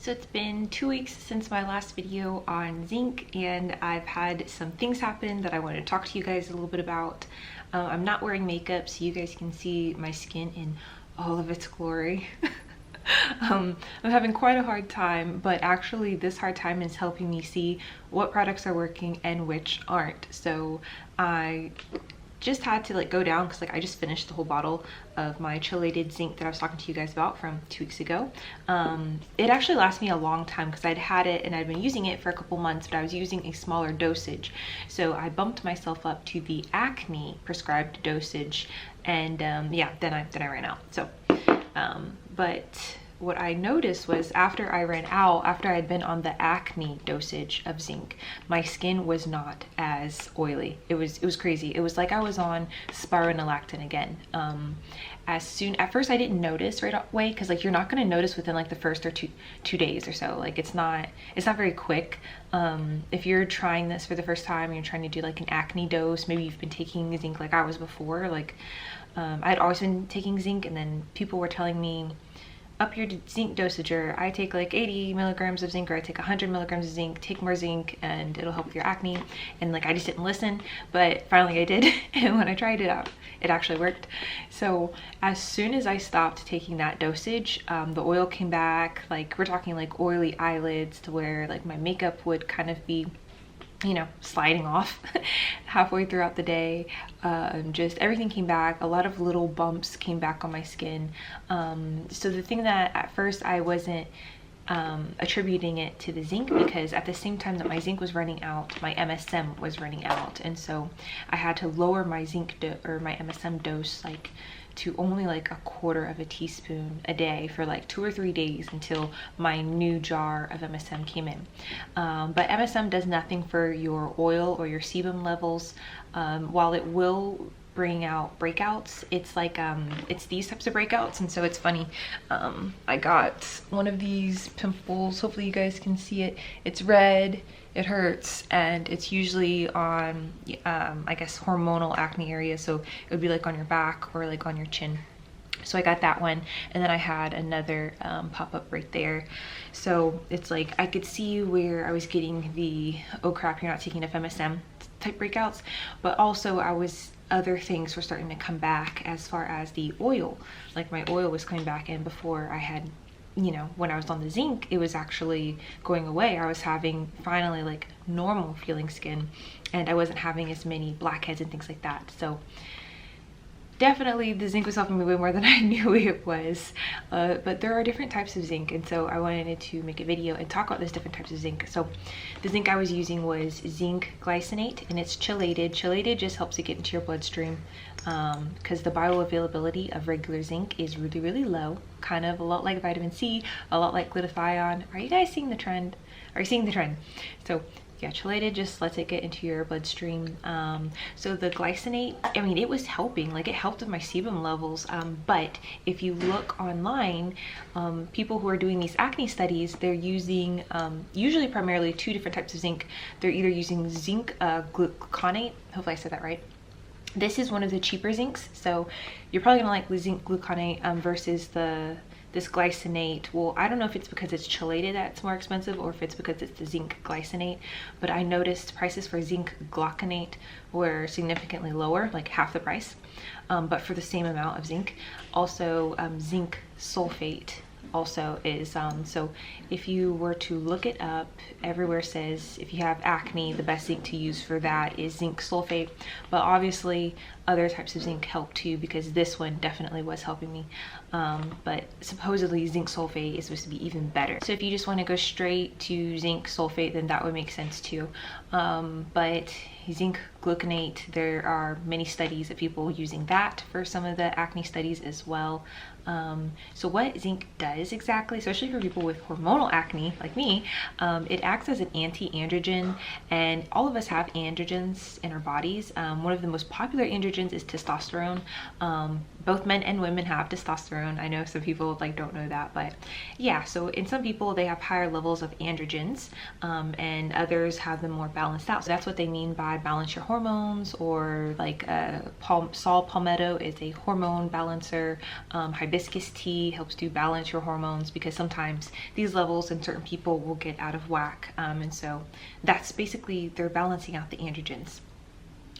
So it's been 2 weeks since my last video on zinc, and I've had some things happen that I wanted to talk to you guys a little bit about. I'm not wearing makeup, so you guys can see my skin in all of its glory. I'm having quite a hard time, but actually this hard time is helping me see what products are working and which aren't. So I just had to go down because I just finished the whole bottle of my chelated zinc that I was talking to you guys about from 2 weeks ago. It actually lasts me a long time because I'd had it and I'd been using it for a couple months, but I was using a smaller dosage. So I bumped myself up to the acne prescribed dosage, and yeah, then I ran out. So but what I noticed was after I ran out, after I had been on the acne dosage of zinc, my skin was not as oily. It was crazy. It was like I was on spironolactone again. At first I didn't notice right away, because you're not going to notice within the first or two days or so. It's not very quick. If you're trying this for the first time and you're trying to do an acne dose, maybe you've been taking zinc like I was before. I'd always been taking zinc, and then people were telling me, up your zinc dosage, or I take 80 milligrams of zinc, or I take 100 milligrams of zinc, take more zinc and it'll help with your acne. And I just didn't listen, but finally I did. And when I tried it out, it actually worked. So as soon as I stopped taking that dosage, the oil came back. We're talking oily eyelids, to where my makeup would kind of be, sliding off halfway throughout the day. Just everything came back. A lot of little bumps came back on my skin. So the thing that at first I wasn't attributing it to the zinc, because at the same time that my zinc was running out, my MSM was running out, and so I had to lower my zinc or my MSM dose to only a quarter of a teaspoon a day for 2 or 3 days until my new jar of MSM came in. But MSM does nothing for your oil or your sebum levels. While it will bring out breakouts, it's it's these types of breakouts. And so it's funny, I got one of these pimples. Hopefully you guys can see it. It's red, it hurts, and it's usually on I guess hormonal acne area, so it would be on your back or on your chin. So I got that one, and then I had another pop up right there. So it's I could see where I was getting the, oh crap, you're not taking enough MSM type breakouts, but also other things were starting to come back as far as the oil. My oil was coming back in before I had, when I was on the zinc, it was actually going away. I was having finally normal feeling skin, and I wasn't having as many blackheads and things like that. So definitely the zinc was helping me way more than I knew it was. But there are different types of zinc, and so I wanted to make a video and talk about those different types of zinc. So the zinc I was using was zinc glycinate, and it's chelated. Chelated just helps it get into your bloodstream, because the bioavailability of regular zinc is really, really low, kind of a lot like vitamin C, a lot like glutathione. Are you guys seeing the trend? Are you seeing the trend? So yeah, chelated just lets it get into your bloodstream. So the glycinate, I mean, it was helping, it helped with my sebum levels. But if you look online, people who are doing these acne studies, they're using usually primarily 2 different types of zinc. They're either using zinc gluconate, hopefully I said that right. This is one of the cheaper zincs, so you're probably gonna like the zinc gluconate versus this glycinate. Well, I don't know if it's because it's chelated that's more expensive, or if it's because it's the zinc glycinate, but I noticed prices for zinc gluconate were significantly lower, half the price, but for the same amount of zinc. Also, zinc sulfate also is, so if you were to look it up, everywhere says if you have acne, the best zinc to use for that is zinc sulfate, but obviously other types of zinc help too, because this one definitely was helping me. But supposedly zinc sulfate is supposed to be even better. So if you just want to go straight to zinc sulfate, then that would make sense too. But zinc gluconate, there are many studies of people using that for some of the acne studies as well. So what zinc does exactly, especially for people with hormonal acne like me, it acts as an anti-androgen, and all of us have androgens in our bodies. One of the most popular androgens androgens is testosterone. Both men and women have testosterone. I know some people like don't know that, but yeah, so in some people they have higher levels of androgens, and others have them more balanced out. So that's what they mean by balance your hormones, or like saw palmetto is a hormone balancer. Hibiscus tea helps to balance your hormones, because sometimes these levels in certain people will get out of whack, and so that's basically they're balancing out the androgens.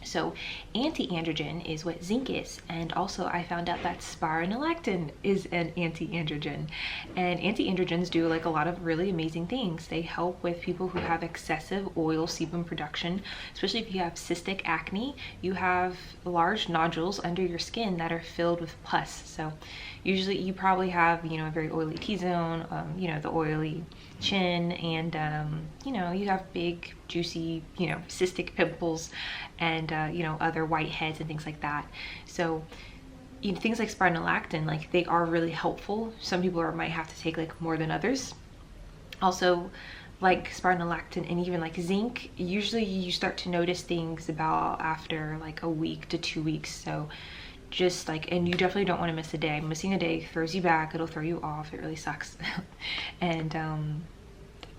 So anti-androgen is what zinc is, and also I found out that spironolactone is an anti-androgen, and anti-androgens do like a lot of really amazing things. They help with people who have excessive oil sebum production, especially if you have cystic acne. You have large nodules under your skin that are filled with pus. So usually you probably have, you know, a very oily T-zone, you know, the oily chin, and you know, you have big juicy, you know, cystic pimples, and you know, other whiteheads and things like that. So you know, things like spironolactone, like they are really helpful. Some people might have to take like more than others. Also, like spironolactone and even like zinc, usually you start to notice things about after like a week to 2 weeks. So just like, and you definitely don't want to miss a day. Missing a day throws you back, it'll throw you off, it really sucks. And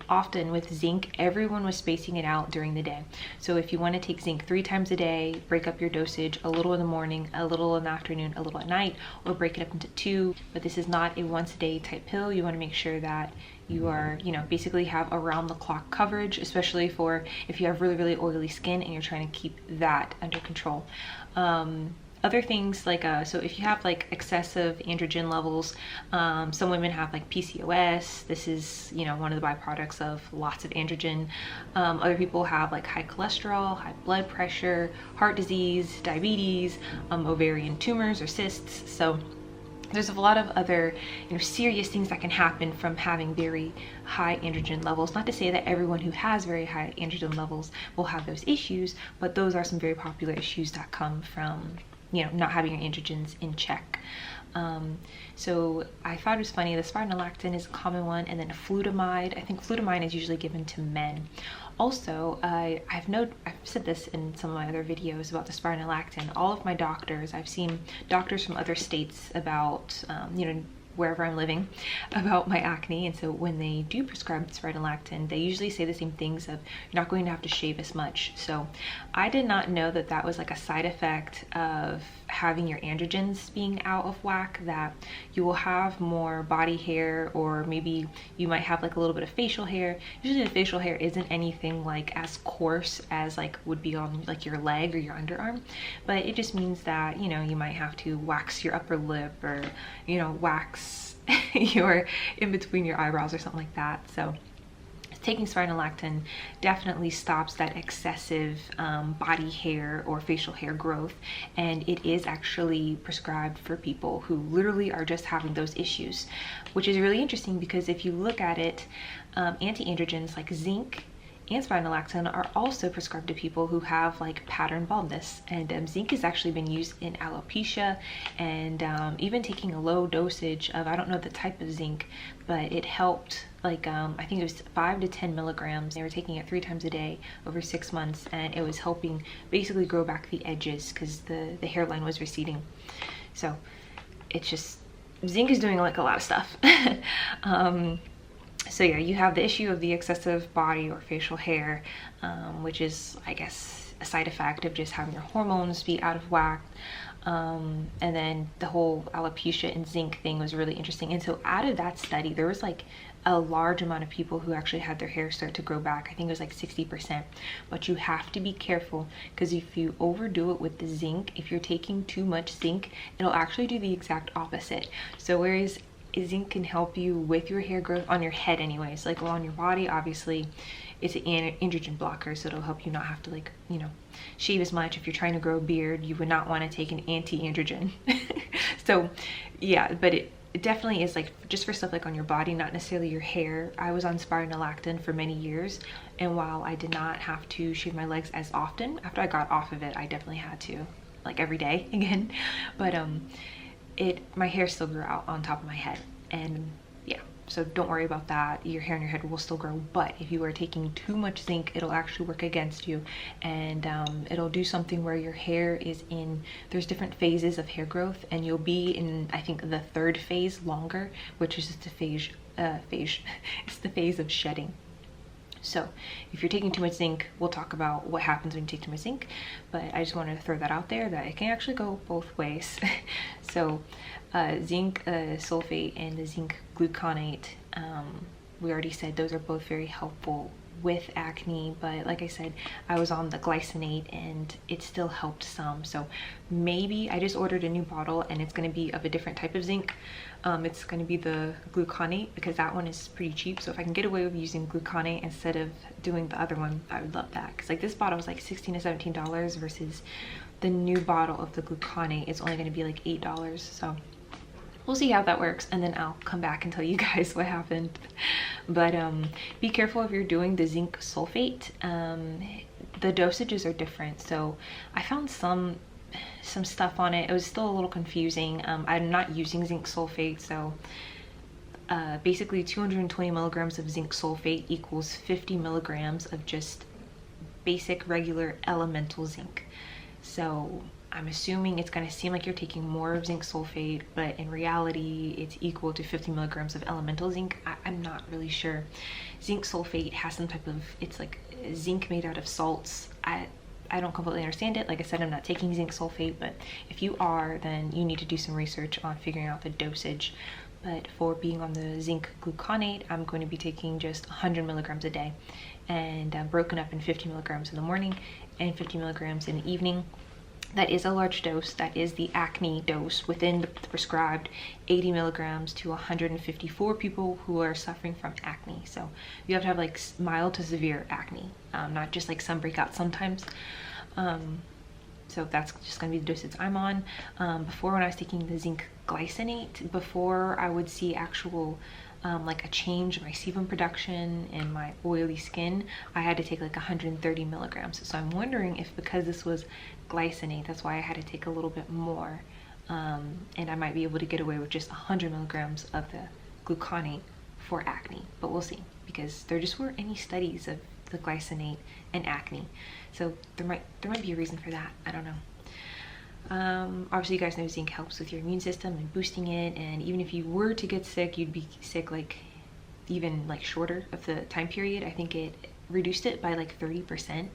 often with zinc, everyone was spacing it out during the day. So if you want to take zinc 3 times a day, break up your dosage, a little in the morning, a little in the afternoon, a little at night, or break it up into 2. But this is not a once a day type pill. You want to make sure that you are, you know, basically have around the clock coverage, especially for if you have really, really oily skin and you're trying to keep that under control. Other things like, so if you have like excessive androgen levels, some women have like PCOS. This is, you know, one of the byproducts of lots of androgen. Other people have like high cholesterol, high blood pressure, heart disease, diabetes, ovarian tumors or cysts. So there's a lot of other, you know, serious things that can happen from having very high androgen levels. Not to say that everyone who has very high androgen levels will have those issues, but those are some very popular issues that come from, you know, not having your androgens in check. So I thought it was funny, the spironolactone is a common one, and then flutamide. I think flutamide is usually given to men. Also, I've said this in some of my other videos about the spironolactone. All of my doctors, I've seen doctors from other states about, you know, wherever I'm living, about my acne, and so when they do prescribe spironolactone, they usually say the same things of you're not going to have to shave as much. So I did not know that that was like a side effect of having your androgens being out of whack, that you will have more body hair, or maybe you might have like a little bit of facial hair. Usually the facial hair isn't anything like as coarse as like would be on like your leg or your underarm, but it just means that, you know, you might have to wax your upper lip, or, you know, wax your in between your eyebrows or something like that. So taking spironolactone definitely stops that excessive body hair or facial hair growth, and it is actually prescribed for people who literally are just having those issues, which is really interesting because if you look at it, anti-androgens like zinc and spironolactone are also prescribed to people who have like pattern baldness, and zinc has actually been used in alopecia, and even taking a low dosage of, I don't know the type of zinc, but it helped like I think it was 5 to 10 milligrams. They were taking it 3 times a day over 6 months, and it was helping basically grow back the edges because the hairline was receding. So it's just, zinc is doing like a lot of stuff. So yeah, you have the issue of the excessive body or facial hair, which is, I guess, a side effect of just having your hormones be out of whack. And then the whole alopecia and zinc thing was really interesting. And so out of that study, there was like a large amount of people who actually had their hair start to grow back. I think it was like 60%. But you have to be careful, because if you overdo it with the zinc, if you're taking too much zinc, it'll actually do the exact opposite. So whereas zinc can help you with your hair growth on your head anyways, like on your body, obviously it's an androgen blocker, so it'll help you not have to, like, you know, shave as much. If you're trying to grow a beard, you would not want to take an anti-androgen. So yeah, but it definitely is like just for stuff like on your body, not necessarily your hair. I was on spironolactone for many years, and while I did not have to shave my legs as often, after I got off of it, I definitely had to, like every day again. But my hair still grew out on top of my head, and yeah, So don't worry about that. Your hair on your head will still grow, but if you are taking too much zinc, it'll actually work against you, and it'll do something where your hair is in, there's different phases of hair growth, and you'll be in, I think, the third phase longer, which is the phase, it's the phase of shedding. So if you're taking too much zinc, we'll talk about what happens when you take too much zinc, but I just wanted to throw that out there that it can actually go both ways. So zinc sulfate and the zinc gluconate, we already said those are both very helpful with acne, but like I said, I was on the glycinate and it still helped some. So maybe I just ordered a new bottle and it's going to be of a different type of zinc. It's going to be the gluconate because that one is pretty cheap. So if I can get away with using gluconate instead of doing the other one, I would love that. Because like this bottle was like $16 to $17 versus the new bottle of the gluconate is only going to be like $8. So we'll see how that works, and then I'll come back and tell you guys what happened. But be careful if you're doing the zinc sulfate. The dosages are different, so I found some stuff on it. It was still a little confusing. I'm not using zinc sulfate, so basically 220 milligrams of zinc sulfate equals 50 milligrams of just basic regular elemental zinc. So I'm assuming it's going to seem like you're taking more of zinc sulfate, but in reality it's equal to 50 milligrams of elemental zinc. I'm not really sure. Zinc sulfate has some type of, it's like zinc made out of salts. I don't completely understand it. Like I said, I'm not taking zinc sulfate, but if you are, then you need to do some research on figuring out the dosage. But for being on the zinc gluconate, I'm going to be taking just 100 milligrams a day, and broken up in 50 milligrams in the morning and 50 milligrams in the evening. That is a large dose. That is the acne dose within the prescribed 80 milligrams to 154 people who are suffering from acne. So you have to have like mild to severe acne, not just like some breakouts sometimes. So that's just gonna be the dosage I'm on. Before, when I was taking the zinc glycinate, before I would see actual like a change in my sebum production and my oily skin, I had to take like 130 milligrams. So I'm wondering if because this was glycinate, that's why I had to take a little bit more, and I might be able to get away with just 100 milligrams of the gluconate for acne, but we'll see, because there just weren't any studies of the glycinate and acne, so there might be a reason for that. I don't know. Obviously you guys know zinc helps with your immune system and boosting it, and even if you were to get sick, you'd be sick like even like shorter of the time period. I think it reduced it by like 30%,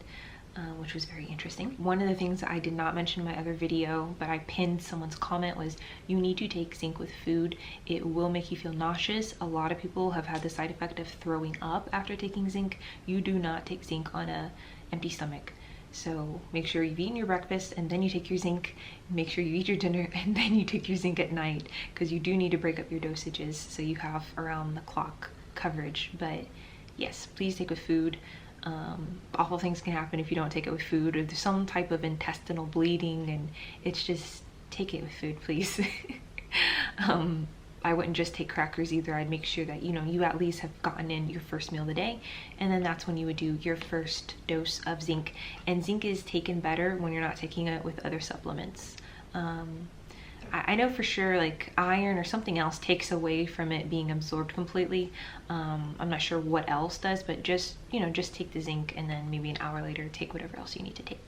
which was very interesting. One of the things that I did not mention in my other video, but I pinned someone's comment, was you need to take zinc with food. It will make you feel nauseous. A lot of people have had the side effect of throwing up after taking zinc. You do not take zinc on an empty stomach. So make sure you've eaten your breakfast and then you take your zinc. Make sure you eat your dinner and then you take your zinc at night, because you do need to break up your dosages so you have around the clock coverage. But yes, please take with food. Awful things can happen if you don't take it with food, or there's some type of intestinal bleeding, and it's just, take it with food, please. I wouldn't just take crackers either. I'd make sure that, you know, you at least have gotten in your first meal of the day, and then that's when you would do your first dose of zinc. And zinc is taken better when you're not taking it with other supplements. I know for sure like iron or something else takes away from it being absorbed completely. I'm not sure what else does, but just, you know, just take the zinc and then maybe an hour later take whatever else you need to take.